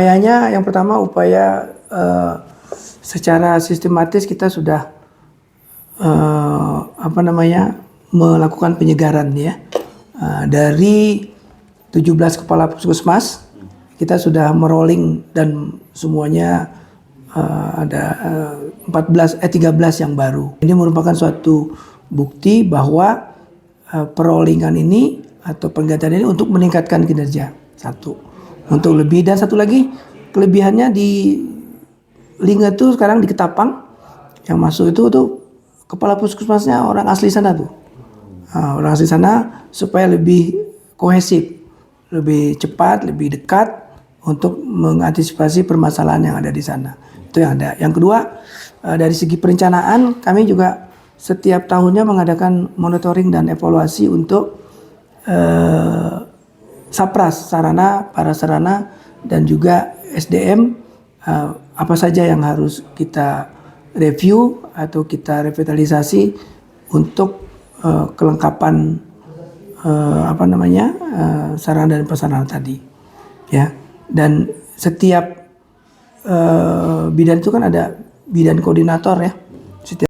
Upayanya yang pertama secara sistematis kita sudah melakukan penyegaran ya. Dari 17 kepala puskesmas kita sudah merolling dan semuanya ada 13 yang baru. Ini merupakan suatu bukti bahwa perollingan ini atau penggantian ini untuk meningkatkan kinerja. Satu. Untuk lebih, dan satu lagi kelebihannya di Lingga tuh sekarang di Ketapang yang masuk itu tuh kepala puskesmasnya orang asli sana tuh. Orang asli sana supaya lebih kohesif, lebih cepat, lebih dekat untuk mengantisipasi permasalahan yang ada di sana. Itu yang ada. Yang kedua, dari segi perencanaan kami juga setiap tahunnya mengadakan monitoring dan evaluasi untuk Sapras, prasarana dan juga SDM, apa saja yang harus kita review atau kita revitalisasi untuk kelengkapan sarana dan prasarana tadi ya. Dan setiap bidan itu kan ada bidan koordinator ya.